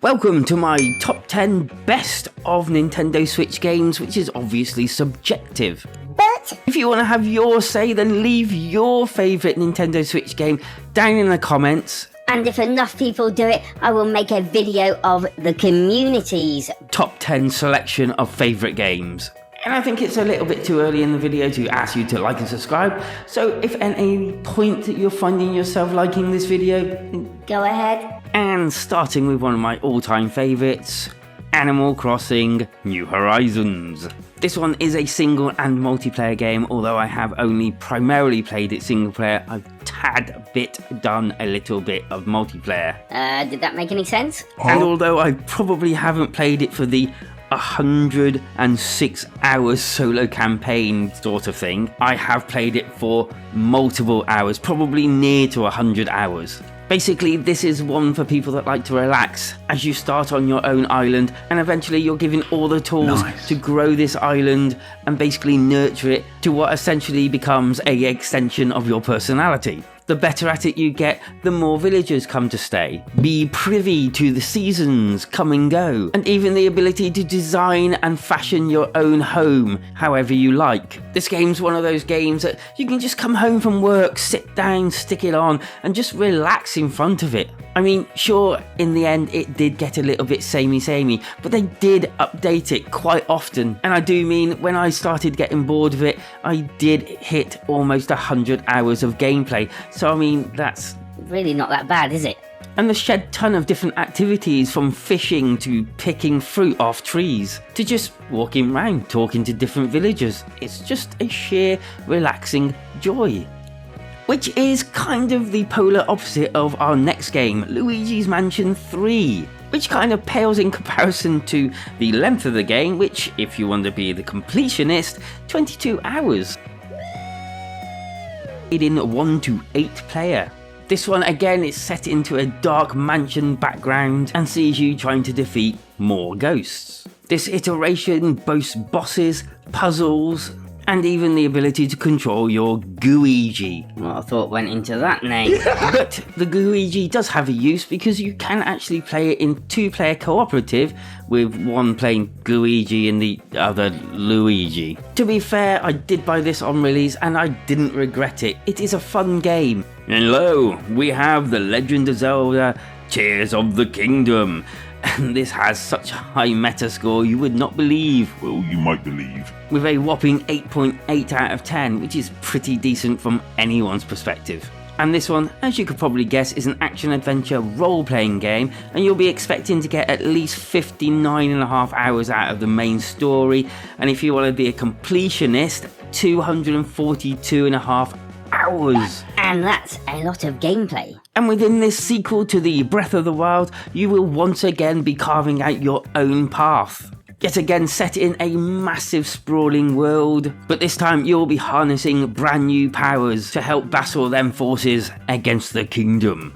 Welcome to my top 10 best of Nintendo Switch games, which is obviously subjective. But if you want to have your say, then leave your favourite Nintendo Switch game down in the comments. And if enough people do it, I will make a video of the community's top 10 selection of favourite games. And I think it's a little bit too early in the video to ask you to like and subscribe. So if at any point that you're finding yourself liking this video, go ahead. And starting with one of my all-time favourites, Animal Crossing New Horizons. This one is a single and multiplayer game, although I have only primarily played it single player. I've done a little bit of multiplayer. Did that make any sense? And although I probably haven't played it for the 106 hours solo campaign sort of thing, I have played it for multiple hours, probably near to 100 hours. Basically, this is one for people that like to relax as you start on your own island, and eventually you're given all the tools to grow this island and basically nurture it to what essentially becomes an extension of your personality. The better at it you get, the more villagers come to stay. Be privy to the seasons come and go, and even the ability to design and fashion your own home however you like. This game's one of those games that you can just come home from work, sit down, stick it on, and just relax in front of it. I mean, sure, in the end it did get a little bit samey, but they did update it quite often. And I do mean, when I started getting bored of it, I did hit almost 100 hours of gameplay. So I mean, that's really not that bad, is it? And the shed ton of different activities, from fishing to picking fruit off trees to just walking around talking to different villagers. It's just a sheer relaxing joy. Which is kind of the polar opposite of our next game, Luigi's Mansion 3, which kind of pales in comparison to the length of the game, which, if you want to be the completionist, 22 hours. In 1 to 8 player. This one again is set into a dark mansion background and sees you trying to defeat more ghosts. This iteration boasts bosses, puzzles, and even the ability to control your Gooigi. What I thought went into that name. But the Gooigi does have a use, because you can actually play it in 2-player cooperative, with one playing Gooigi and the other Luigi. To be fair, I did buy this on release and I didn't regret it. It is a fun game. And lo, we have The Legend of Zelda Tears of the Kingdom. And this has such a high metascore you would not believe. Well, you might believe. With a whopping 8.8 out of 10, which is pretty decent from anyone's perspective. And this one, as you could probably guess, is an action-adventure role-playing game, and you'll be expecting to get at least 59.5 hours out of the main story, and if you want to be a completionist, 242.5 hours. And that's a lot of gameplay. And within this sequel to the Breath of the Wild, you will once again be carving out your own path. Yet again set in a massive sprawling world, but this time you'll be harnessing brand new powers to help battle them forces against the kingdom.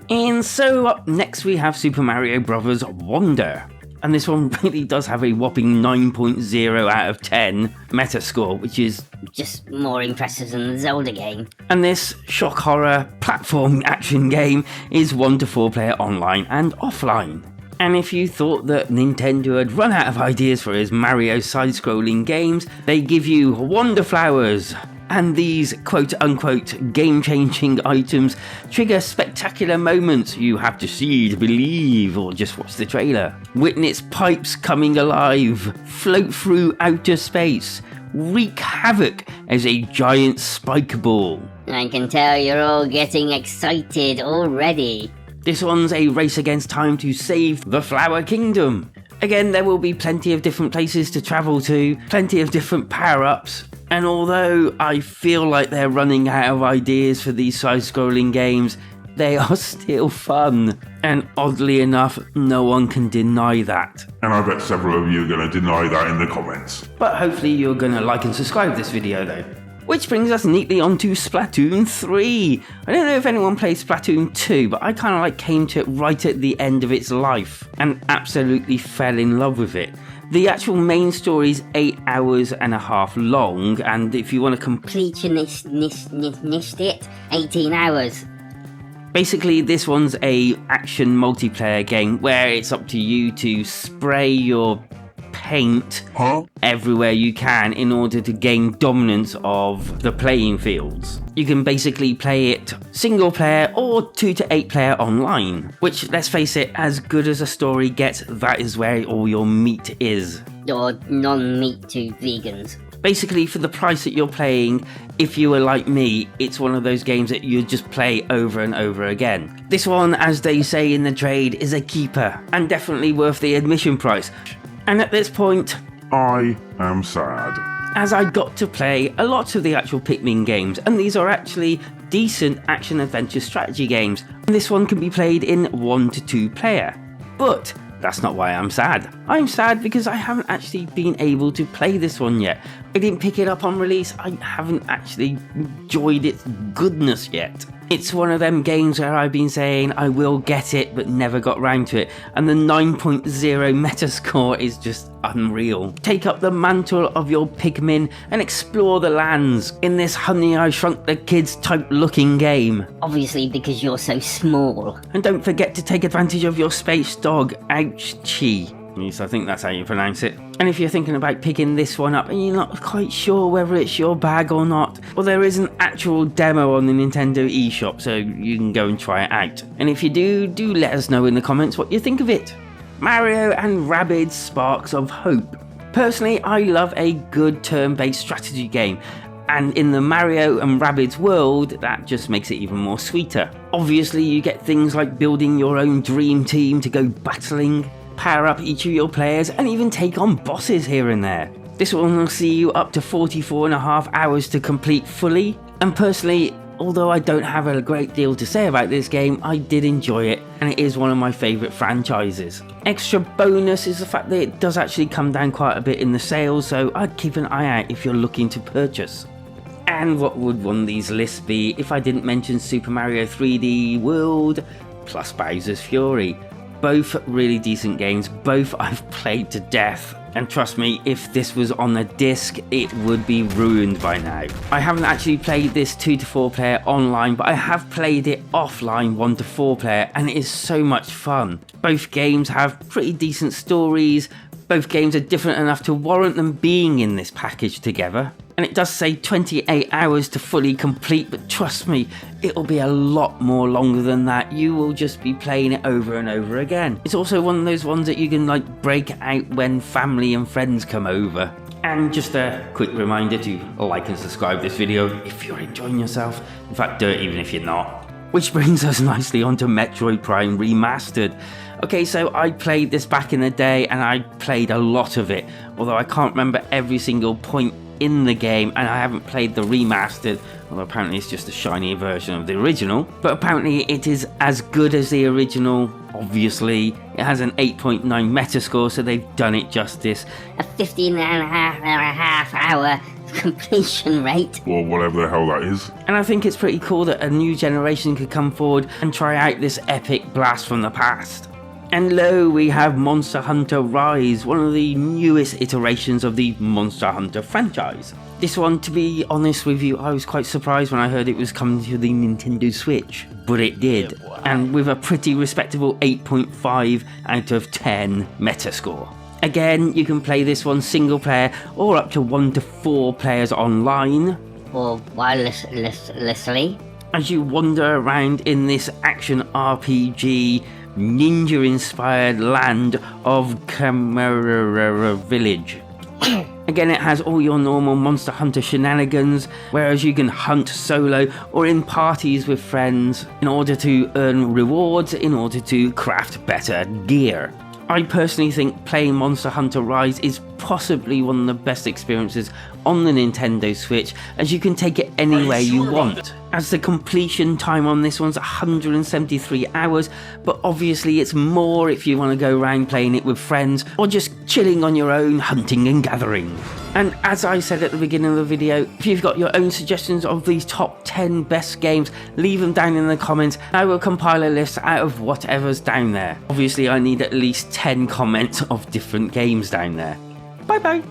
And so up next we have Super Mario Bros. Wonder. And this one really does have a whopping 9.0 out of 10 metascore, which is just more impressive than the Zelda game. And this shock horror platform action game is 1 to 4 player online and offline. And if you thought that Nintendo had run out of ideas for his Mario side-scrolling games, they give you Wonder Flowers. And these quote-unquote game-changing items trigger spectacular moments you have to see to believe, or just watch the trailer. Witness pipes coming alive, float through outer space, wreak havoc as a giant spike ball. I can tell you're all getting excited already. This one's a race against time to save the Flower Kingdom. Again, there will be plenty of different places to travel to, plenty of different power-ups, and although I feel like they're running out of ideas for these side-scrolling games, they are still fun. And oddly enough, no one can deny that. And I bet several of you are going to deny that in the comments. But hopefully you're going to like and subscribe this video though. Which brings us neatly onto Splatoon 3. I don't know if anyone played Splatoon 2, but I kind of came to it right at the end of its life and absolutely fell in love with it. The actual main story is 8 hours and a half long, and if you want to completionist it, 18 hours. Basically, this one's a action multiplayer game where it's up to you to spray your paint everywhere you can in order to gain dominance of the playing fields. You can basically play it single player or 2 to 8 player online, which, let's face it, as good as a story gets, that is where all your meat is. Or non-meat to vegans. Basically, for the price that you're playing, if you were like me, it's one of those games that you just play over and over again. This one, as they say in the trade, is a keeper, and definitely worth the admission price. And at this point, I am sad. as I got to play a lot of the actual Pikmin games, and these are actually decent action-adventure strategy games. And this one can be played in 1 to 2 player. But that's not why I'm sad. I'm sad because I haven't actually been able to play this one yet. I didn't pick it up on release. I haven't actually enjoyed its goodness yet. It's one of them games where I've been saying I will get it but never got round to it, and the 9.0 Metascore is just unreal. Take up the mantle of your Pikmin and explore the lands in this Honey I Shrunk the Kids type looking game. Obviously because you're so small. And don't forget to take advantage of your space dog, Ouchie. At least I think that's how you pronounce it. And if you're thinking about picking this one up and you're not quite sure whether it's your bag or not, well, there is an actual demo on the Nintendo eShop, so you can go and try it out. And if you do let us know in the comments what you think of it. Mario and Rabbids Sparks of Hope. Personally, I love a good turn-based strategy game, and in the Mario and Rabbids world, that just makes it even more sweeter. Obviously, you get things like building your own dream team to go battling, power up each of your players, and even take on bosses here and there. This one will see you up to 44.5 hours to complete fully, and personally, although I don't have a great deal to say about this game, I did enjoy it, and it is one of my favourite franchises. Extra bonus is the fact that it does actually come down quite a bit in the sales, so I'd keep an eye out if you're looking to purchase. And what would one of these lists be if I didn't mention Super Mario 3D World plus Bowser's Fury? Both really decent games, both I've played to death, and trust me, if this was on the disc, it would be ruined by now. I haven't actually played this 2 to 4 player online, but I have played it offline 1 to 4 player, and it is so much fun. Both games have pretty decent stories, both games are different enough to warrant them being in this package together. And it does say 28 hours to fully complete, but trust me, it'll be a lot more longer than that. You will just be playing it over and over again. It's also one of those ones that you can break out when family and friends come over. And just a quick reminder to like and subscribe this video if you're enjoying yourself. In fact, do it even if you're not. Which brings us nicely onto Metroid Prime Remastered. Okay, so I played this back in the day and I played a lot of it, although I can't remember every single point in the game, and I haven't played the remastered, although apparently it's just a shiny version of the original. But apparently it is as good as the original. Obviously, it has an 8.9 Metascore, so they've done it justice. A 15.5 hour completion rate. Or whatever the hell that is. And I think it's pretty cool that a new generation could come forward and try out this epic blast from the past. And lo, we have Monster Hunter Rise, one of the newest iterations of the Monster Hunter franchise. This one, to be honest with you, I was quite surprised when I heard it was coming to the Nintendo Switch, but it did, and with a pretty respectable 8.5 out of 10 Metascore. Again, you can play this one single player or up to 1 to 4 players online, Or wirelessly. as you wander around in this action RPG ninja-inspired land of Chimera Village. Again, it has all your normal Monster Hunter shenanigans, whereas you can hunt solo or in parties with friends in order to earn rewards in order to craft better gear. I personally think playing Monster Hunter Rise is possibly one of the best experiences on the Nintendo Switch, as you can take it anywhere you want. As the completion time on this one's 173 hours, but obviously it's more if you want to go around playing it with friends or just chilling on your own, hunting and gathering. And as I said at the beginning of the video, if you've got your own suggestions of these top 10 best games, leave them down in the comments. I will compile a list out of whatever's down there. Obviously I need at least 10 comments of different games down there. Bye bye.